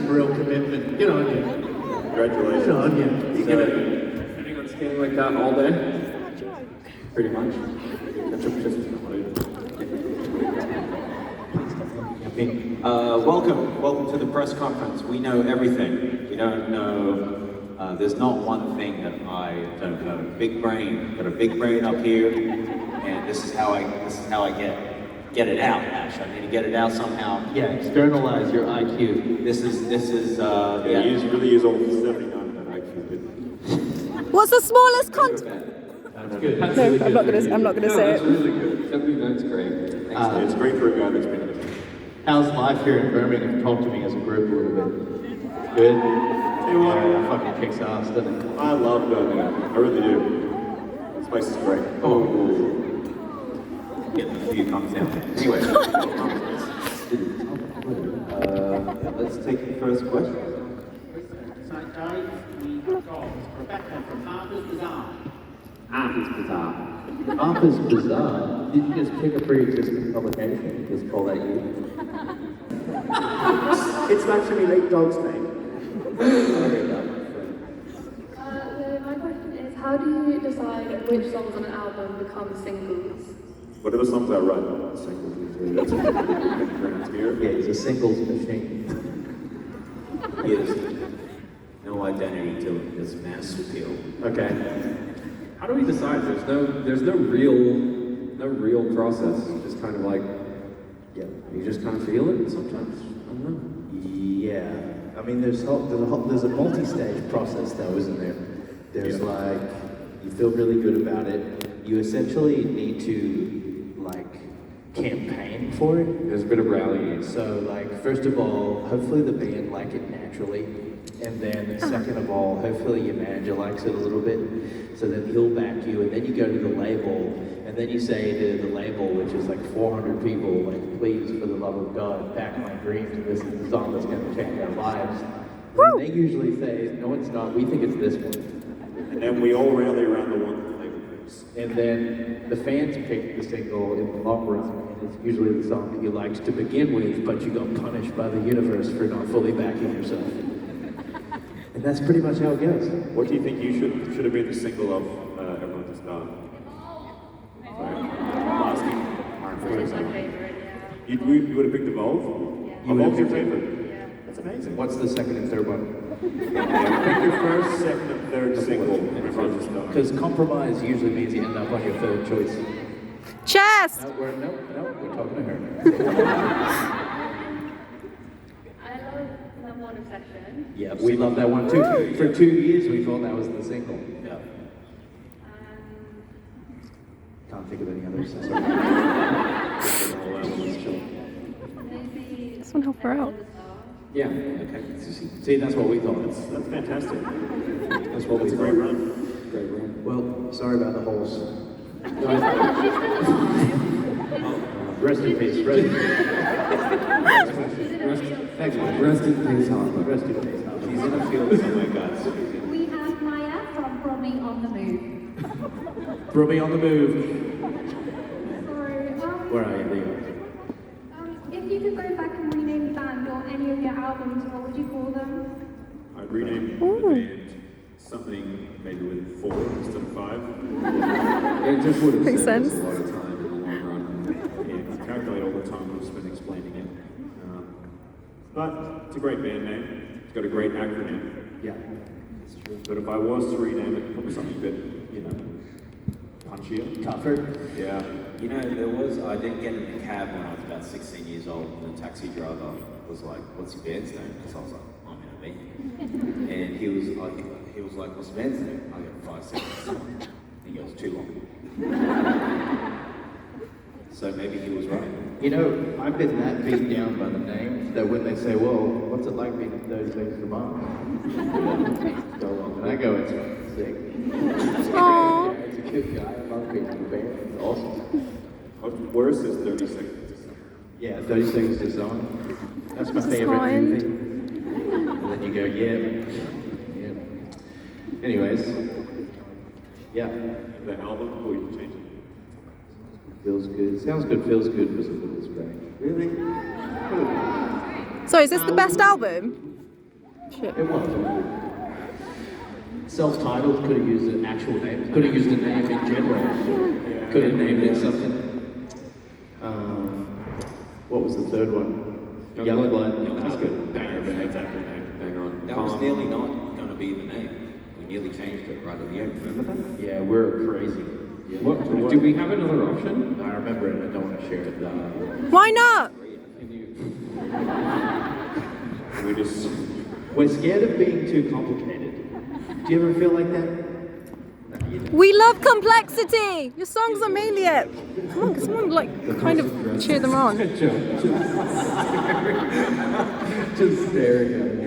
some real commitment. Good on you. Congratulations. Good on you. You get it. Planning on staying like that all day? Pretty much. Welcome to the press conference. We know everything. We don't know. There's not one thing that I don't know. Big brain. Got a big brain up here, and this is how I get it out. Ash, I need to get it out somehow. Yeah, externalize your IQ. This is. Yeah. Really use all 79 of that IQ. What's the smallest content? That's good. No, I'm not gonna say That's it. really good. That's great. It's great for a guy that's been in it. How's life here in Birmingham? Talk to me as a group a little bit. Good? Yeah, fucking kicks ass, doesn't it? I love Birmingham. I really do. This place is great. Oh. Getting a few thumbs down. Anyway. Let's take the first question. So guys, we've got Rebecca from Harper's Bazaar. Harper's Bazaar. Harper's Bazaar? Did you just pick a pre-existing publication and just call that you? It's actually Late Dog's name. So my question is, how do you decide which songs on an album become singles? Whatever songs I write, I'm singles usually. That's what I'm here. Yeah, he's a singles machine. He has no identity to his mass appeal. Okay. How do we decide? There's no real process. It's just kind of like, Yeah. you just kind of feel it sometimes. I don't know. Yeah. I mean, there's a multi-stage process though, isn't there? There's like, you feel really good about it. You essentially need to campaign for it. There's a bit of rallying. So like, first of all, hopefully the band like it naturally. And then second of all, hopefully your manager likes it a little bit. So then he'll back you, and then you go to the label, and then you say to the label, which is like 400 people, like, please, for the love of God, back my dreams, and this is the song that's gonna change our lives. And then they usually say, no it's not, we think it's this one. And then we all rally around the one that label picks. And then the fans pick the single in the long run, and it's usually the song that you liked to begin with, but you got punished by the universe for not fully backing yourself. And that's pretty much how it goes. What do you think you should have been the single of Everyone to Start? It's my favorite, yeah. You would have picked Evolve? Yeah. Evolve's your favorite? Yeah. That's amazing. What's the second and third one? Pick your first, second, and third single in Everyone to Start. Because compromise usually means you end up on your third choice. Chess! No, we're talking to her. I love Number One Obsession. Yeah, we love that one too. For 2 years we thought that was the single. Yeah. Can't think of any others. Maybe This one help her out. Yeah, okay. See, that's what we thought. That's fantastic. That's what we That's a thought. great run. Great run. Well, sorry about the holes. Rest in peace. Rest in peace. Next one. Rest in peace, Harper. Rest in peace. He's in a field somewhere, guys. we have Maya from Broming on the Move. Brummy on the move. Sorry, Where are you? There you are. if you could go back and rename the band or any of your albums, what would you call them? I'd rename the band something maybe with 4 instead of 5. It just would have Makes saved us sense. a lot of time in the long run. Yeah, calculate all the time we've spent explaining it. But it's a great band name. It's got a great acronym. Yeah. But if I was to rename it, probably something a bit, punchier. Tougher. Yeah. You know, I did get in a cab when I was about 16 years old, and the taxi driver was like, what's your band's name? Because I was like, I'm in a band. And he was like, what's the band's name? I go, 5 seconds. He goes, too long. So maybe he was right. You know, I've been that beat down by the name that when they say, well, what's it like being 30 seconds to Mars? Go on. And I go, it's sick. Aww. It's a good guy. I love being in the band. It's awesome. What's worse is 30 seconds. Yeah, 30 seconds to zone. That's my favorite Signed. movie. And then you go, yeah. Anyways, yeah. The album, or you can change it. Feels good. Sounds good, feels good, feels great. Really? So is this the best album? Shit. It was. Self-titled, could have used an actual name. Could have used a name in general. Could have named it something. What was the third one? Youngblood. That's good. Banger, but exactly. Bang on. That was nearly not going to be the name. We nearly changed it right at the end. Remember that? Yeah, we're crazy. Yeah. What? Do we have another option? I remember it. I don't want to share it. Why not? We just. We're scared of being too complicated. Do you ever feel like that? No, you don't. We love complexity. Your songs are mainly it. Come on, like kind of cheer them on. Just staring at me.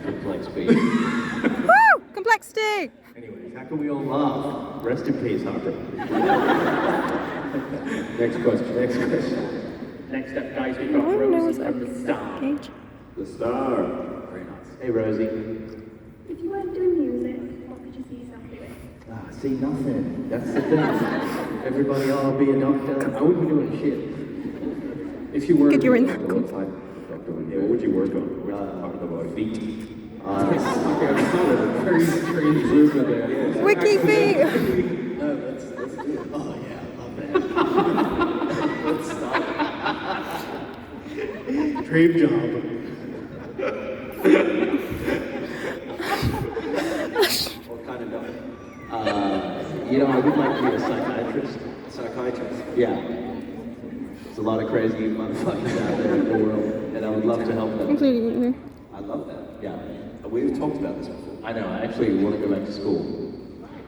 Complex beat. Woo! Complexity. Anyways, how can we all laugh? Rest in peace, Harper. Next question. Next up, guys, we've got No one Rosie knows from the Star. Age. The star. Very nice. Hey, Rosie. If you weren't doing music, what could you see yourself doing? See, nothing. That's the thing. Everybody, I'll be a doctor. I wouldn't be doing shit. If you were Good, you're in what that type of doctor would you- what would you work on? Which part of the body? Feet. Okay, I saw a very strange movement there. WIkifeet. No, let's do it. Oh, yeah, I love that. Let's start. Dream job. What kind of doctor? You know, I would like to be a psychiatrist. Psychiatrist. Yeah. There's a lot of crazy motherfuckers out there in the world, and I would love to help them. Including you. I love that. Yeah. We've talked about this before. I know, I actually want to go back to school,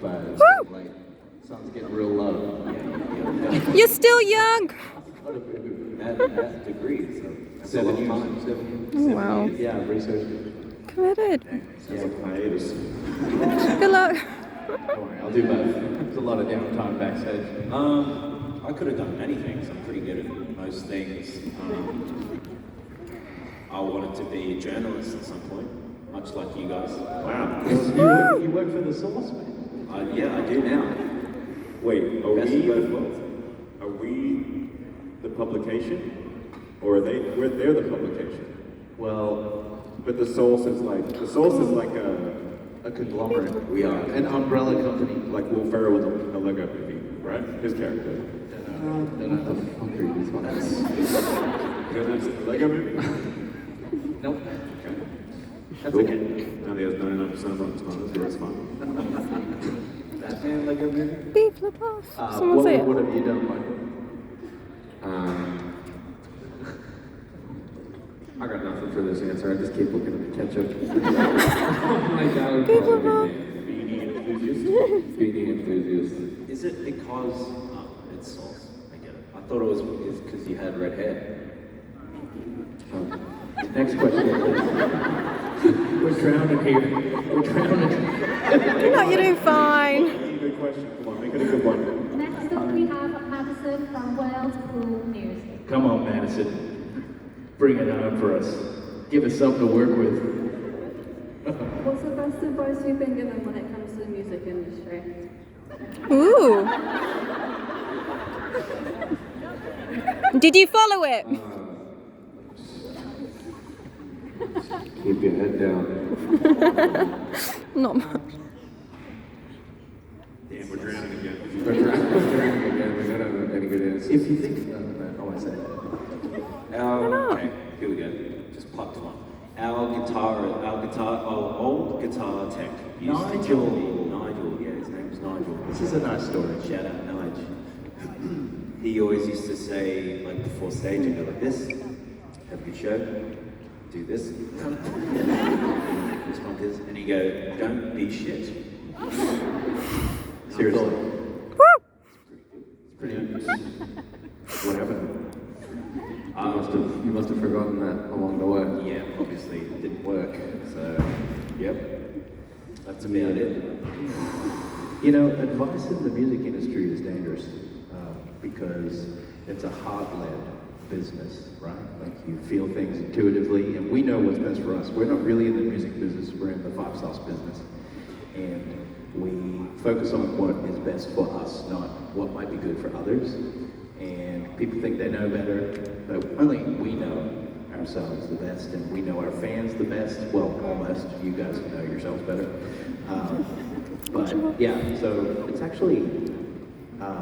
but it's getting late. Sun's getting real low. You're still young. That degree. So 7 years. 7 years. Oh, wow. Yeah, research. Committed. Sounds like a hiatus. Good luck. Don't worry, I'll do both. There's a lot of downtime backstage. I could have done many things. I'm pretty good at most things. I wanted to be a journalist at some point, much like you guys. Wow. You work for the source, man. Yeah, I do now. Wait, are Best of both worlds. we the publication? Or are they're the publication? Well, But the source is like a conglomerate. We are. An umbrella company. like Will Ferrell was a Lego movie, right? His character. They're not the fuckery, these ones. Because it's a Lego movie? Nope. That's Cool. okay. Now there's 99% of Rotten Tomatoes, so that's fine. Batman Lego movie? Beef LeBoeuf. Someone say it. What have you done, Michael? I got nothing for this answer. I just keep looking at the ketchup. My dad would Beef probably LeBoeuf. be speedy enthusiast. Is it because it's sauce? I get it. I thought it was because you had red hair. Next question. We're drowning here. We're drowning. No, you're doing fine. Good question. Come on, make it a good one. Next up, we have Madison from World Cool News. Come on, Madison. Bring it home for us. Give us something to work with. What's the best advice you've been given when it comes to the music industry? Ooh. Did you follow it? Keep your head down. Not much. Damn, we're drowning again. We're drowning again. We don't have any good answers. If you think, I want to say that. Okay, here we go. Just plucked one. Our old guitar tech used to tell me, Nigel, yeah, his name's Nigel. This is a nice story. Shout out Nigel. He always used to say, like before stage, he'd go like this, have a good show, do this, this one, this, and he'd go, don't be shit. Seriously. Woo! It's pretty What happened? You must have forgotten that along the way. Yeah, obviously it didn't work, so, yep, that's about it. You know, advice in the music industry is dangerous because it's a heart-led business, right? Like you feel things intuitively, and we know what's best for us. We're not really in the music business, we're in the five-sauce business. And we focus on what is best for us, not what might be good for others. And people think they know better, but only we know ourselves the best, and we know our fans the best. Well, almost. You guys know yourselves better. But yeah, so it's actually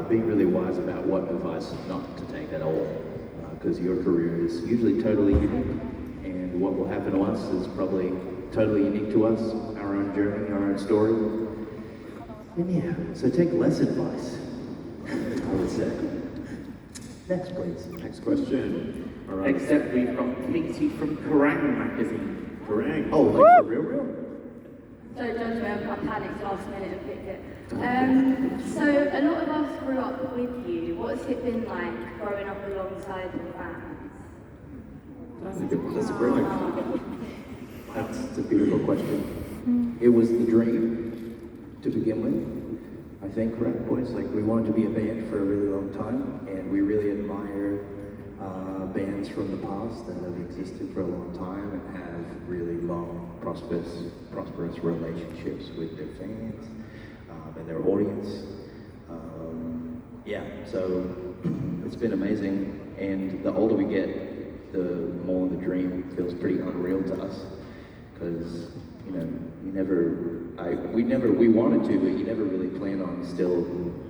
being really wise about what advice not to take at all, because your career is usually totally unique, and what will happen to us is probably totally unique to us, our own journey, our own story. And yeah, so take less advice, I would say. Next, please. Next question. All right. Except we've got Katie from Kerrang magazine. Kerrang. Oh, like for real? Don't judge me, I panicked last minute and picked it. So a lot of us grew up with you. What's it been like growing up alongside your fans? That's a great question. That's a beautiful question. It was the dream to begin with. I think, right, boys? Like, we wanted to be a band for a really long time, and we really admire bands from the past that have existed for a long time and have really long, prosperous relationships with their fans and their audience. Yeah, so it's been amazing, and the older we get, the more the dream feels pretty unreal to us, because we wanted to, but you never really plan on still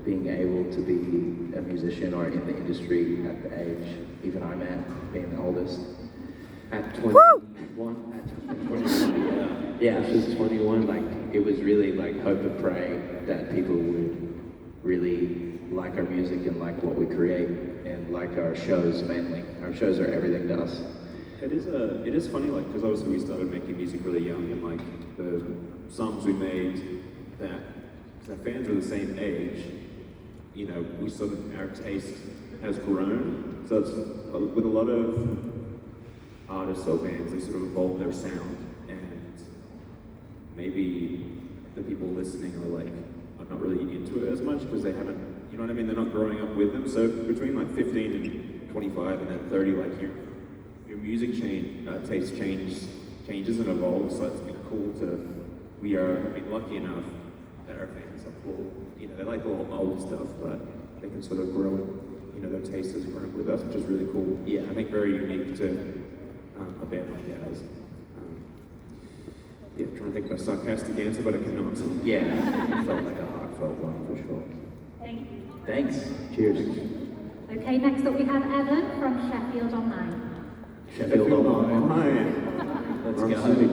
being able to be a musician or in the industry at the age even I'm at, being the oldest. At 21. At 21. Yeah, Just 21. like it was really like hope and pray that people would really like our music and like what we create and like our shows mainly. Our shows are everything to us. It is funny, like, because obviously we started making music really young, and like the songs we made that our fans were the same age, we sort of, our taste has grown. So it's with a lot of artists or bands, they sort of evolve their sound, and maybe the people listening are not really into it as much because they haven't, you know what I mean? They're not growing up with them. So between like 15 and 25 and then 30, like your music taste changes and evolves. So it's been cool we are lucky enough that our fans are cool. They like all old stuff, but they can sort of grow. Their taste has grown with us, which is really cool. Yeah. I think very unique to a band like ours. Trying to think of a sarcastic answer, but I cannot. Yeah, it felt like a heartfelt one for sure. Thank you. Thanks. Cheers. Okay, next up we have Evan from Sheffield Online. Sheffield Online. Hi. Let's Ron go. City.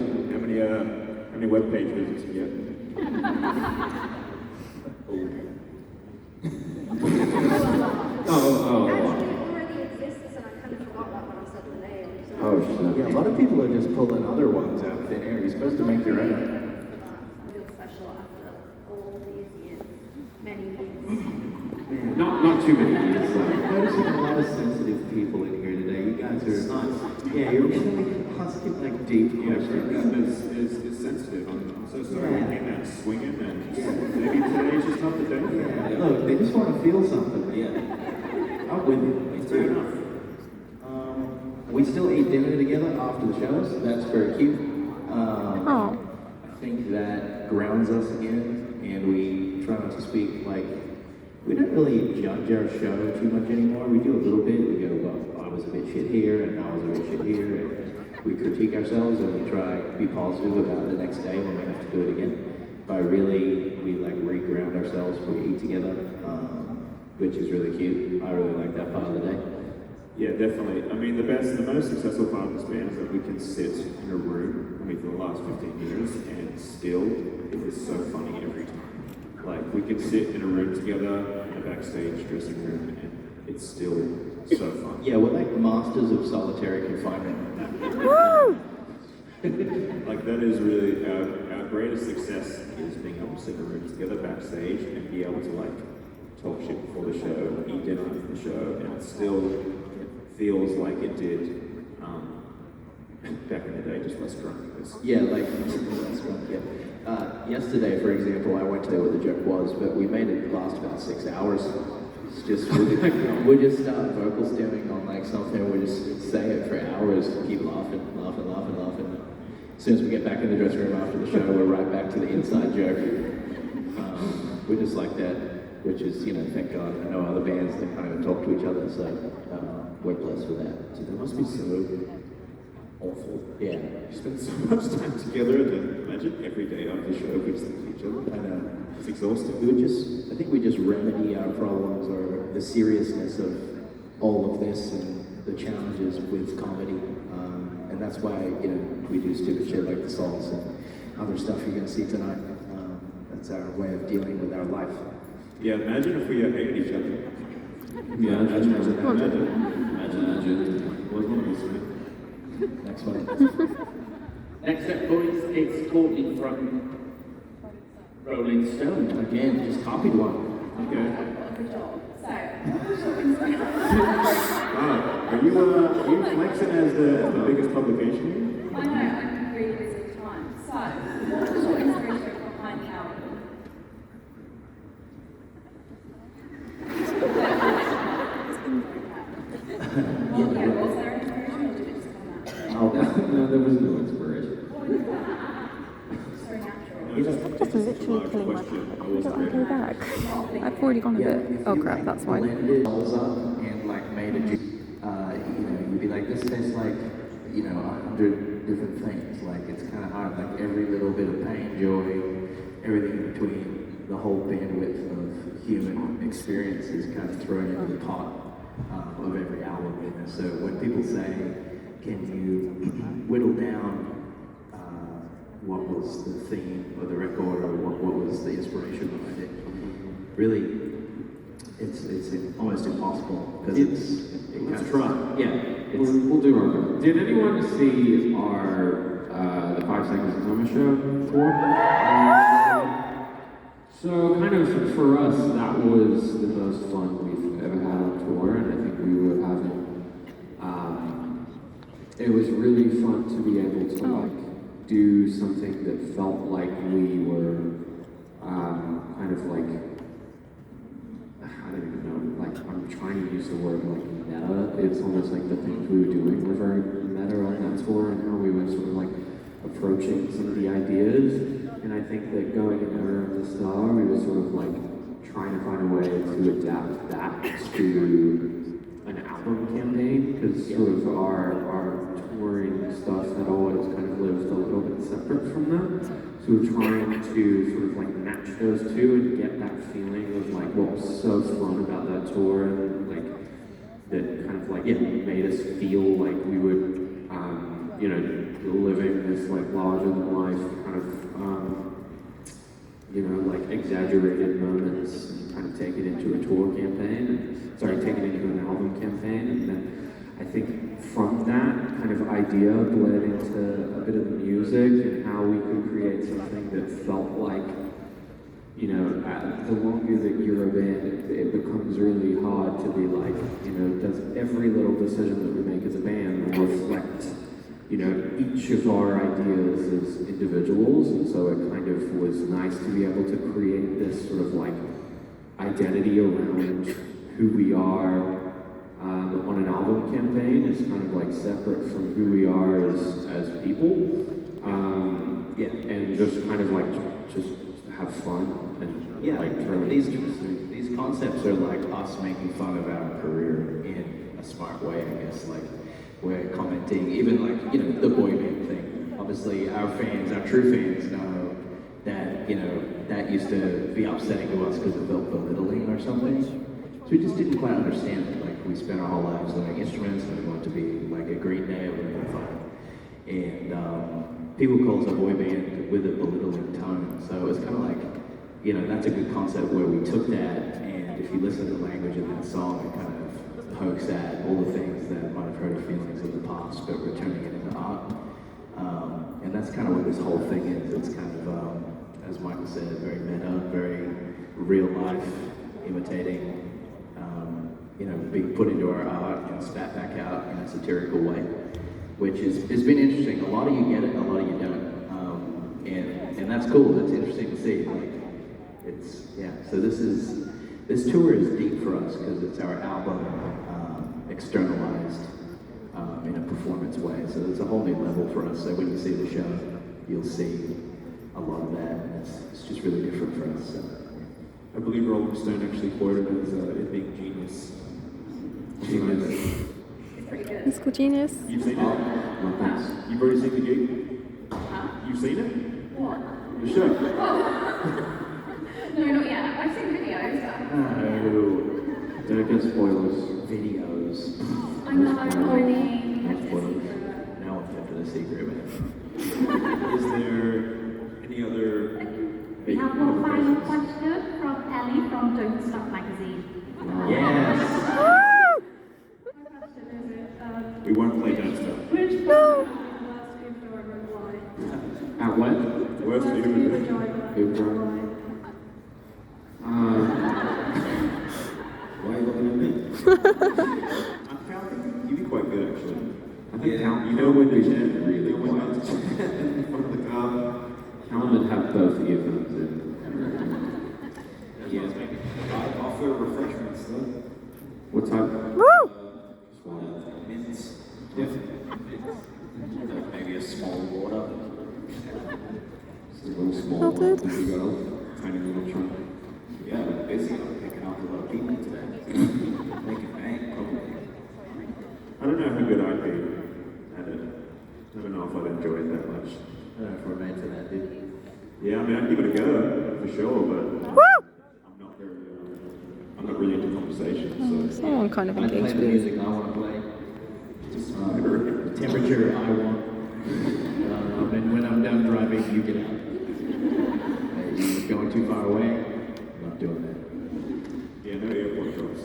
How many web page visits you get? Actually, it already exists, and I kind of forgot that when I said the name. So Oh, shit. Yeah, a lot of people are just pulling other ones out of thin air. You're supposed to make your own. real special after all these years, many years. Not too many years. I'm noticing a lot of sensitive people in here today. You guys are nice. Yeah, you're really asking like deep questions. Is sensitive. I'm so sorry. We came out swinging, and maybe today's just not the day. Yeah, look, they just want to feel something. Yeah. I'm with you. It's fair enough. We still eat dinner together after the shows. That's very cute. Oh. I think that grounds us again, and we try not to speak like, we don't really judge our show too much anymore. We do a little bit. We go, well, I was a bit shit here, and I was a bit shit here, and we critique ourselves, and we try to be positive about the next day when we have to do it again. But really, we like re-ground ourselves when we eat together, which is really cute. I really like that part of the day. Yeah, definitely. I mean, the most successful part of this band is that we can sit in a room, for the last 15 years, and still, it is so funny every time. Like, we can sit in a room together, in a backstage dressing room, and it's still so fun. Yeah, we're like masters of solitary confinement. Woo! Like, that is really, our greatest success is being able to sit in a room together backstage and be able to, like, talk shit before the show, eat dinner after the show, and it still feels like it did back in the day, just less drunk. Yeah, like, that's right, yeah. Yesterday, for example, I won't tell you what the joke was, but we made it last about 6 hours. It's just, we just start vocal stemming on like something, we just say it for hours, keep laughing. As soon as we get back in the dressing room after the show, we're right back to the inside joke. We're just like that, which is, thank God, I know other bands that can't even talk to each other, so we're blessed with that. So there must be so spend so much time together, and then imagine every day after the show we just think of each other. I know. It's exhausting. I think we just remedy our problems or the seriousness of all of this and the challenges with comedy. And that's why, we do stupid shit like the songs and other stuff you're going to see tonight. That's our way of dealing with our life. Yeah, imagine if we hated each other. Yeah, imagine. Next one. Next up, boys, it's quoted from Rolling Stone. Again, just copied one. Okay. Good job. So, Are you flexing as the biggest publication here? I know, I'm really busy with time. So, what was your inspiration behind the album? Was there inspiration or did it just come out? No, there was no inspiration. So natural. Just literally killing my back. I don't want to go back. I've already gone a bit. Oh crap, that's why. Blended balls up and like made a juice. You'd be like, this tastes like, 100 different things. Like it's kind of hard. Like every little bit of pain, joy, everything in between, the whole bandwidth of human experience is kind of thrown into the pot of every album. So when people say, can you whittle down what was the theme of the record or what was the inspiration behind it? Really, it's almost impossible because Let's try. Yeah, We'll do our best. Did anyone see our the 5 Seconds of Summer show tour? So kind of for us, that was the most fun we've ever had on tour, and I think we were having. It was really fun to be able to do something that felt like we were kind of like. I don't even know, like I'm trying to use the word like meta. It's almost like the things we were doing were very meta on that tour and how we were sort of like approaching some of the ideas. And I think that going in Error of the Star, we were sort of like trying to find a way to adapt that to an album campaign, because sort of our touring stuff had always kind of lived a little bit separate from that. So we're trying to sort of like match those two and get that feeling of like what was so fun about that tour and like that kind of like made us feel like we would living this like larger than life kind of like exaggerated moments and kind of take it into a tour campaign, take it into an album campaign. And then I think from that kind of idea bled into a bit of the music and how we could create something that felt like, the longer that you're a band, it becomes really hard to be like, does every little decision that we make as a band reflect, each of our ideas as individuals? And so it kind of was nice to be able to create this sort of like identity around who we are on an album campaign. It's kind of like separate from who we are as people. And just kind of like just have fun and like these concepts are like us making fun of our career in a smart way, I guess. Like we're commenting, even like the boy band thing. Obviously, our true fans know that that used to be upsetting to us because it felt belittling or something. So we just didn't quite understand it. Like we spent our whole lives learning instruments, and we wanted to be like a Green Day or whatever fun. And people call us a boy band with a belittling tone. So it was kind of like, that's a good concept where we took that, and if you listen to the language of that song, it kind of pokes at all the things that might have hurt our feelings in the past, but we're turning it into art. And that's kind of what this whole thing is. It's kind of, as Michael said, very meta, very real life, imitating, being put into our art and spat back out in a satirical way, which has been interesting. A lot of you get it, a lot of you don't. And that's cool. It's interesting to see. Like, so this tour is deep for us because it's our album externalized in a performance way. So it's a whole new level for us. So when you see the show, you'll see a lot of that. And it's just really different for us. So. I believe Rolling Stone actually quoted it as it being genius. It's pretty good. Musical genius. You've seen it? Thanks. You've already seen the gig? seen it? What? The show. No, not yet. I've seen videos. Don't get spoilers. Videos. I know, No only. spoilers. Now I'm kept in a secret, man. Is there any other? We have one final question from Ellie from Don't Stop Magazine. Yes. My question is We won't play Don't Stop. which No. worst Uber driver and why? At what? Worst Worst Uber Uber driver. driver Uber driver. and why? Why are you looking at me? I'm counting. You'd be quite good, actually. I think Cal You know when to would be jet, really you know when quiet. not to jet in front of the car. Callum would have both earphones in. Yes, maybe. I offer refreshments, though. What type? Woo! Just one. Mints. Yeah. Maybe a small water. Just a little small Melted. one. You got a tiny little chunk. Yeah, I'm busy. I'm picking up a lot of people today. Making bank, probably. I don't know how good I'd be at it. I don't know if I'd enjoy it that much. I don't know if we're made for that, dude. Yeah, I mean, I'd give it a go, for sure, but Woo! I'm not really into conversation, so. Someone kind of I play engaged the with. music I want to play. The temperature I want. And when I'm done driving, you get out. You're going too far away. I'm not doing that. Yeah, no airport drops.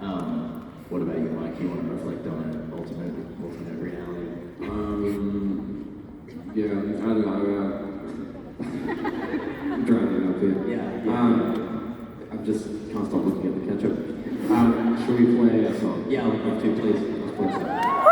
Nah. What about you, Mike? You want to reflect on an alternate reality? Yeah, I don't know. I'm driving up here. Yeah. I just can't stop looking at the ketchup. Should we play a song? Yeah, I would love to, please. Let's play a song.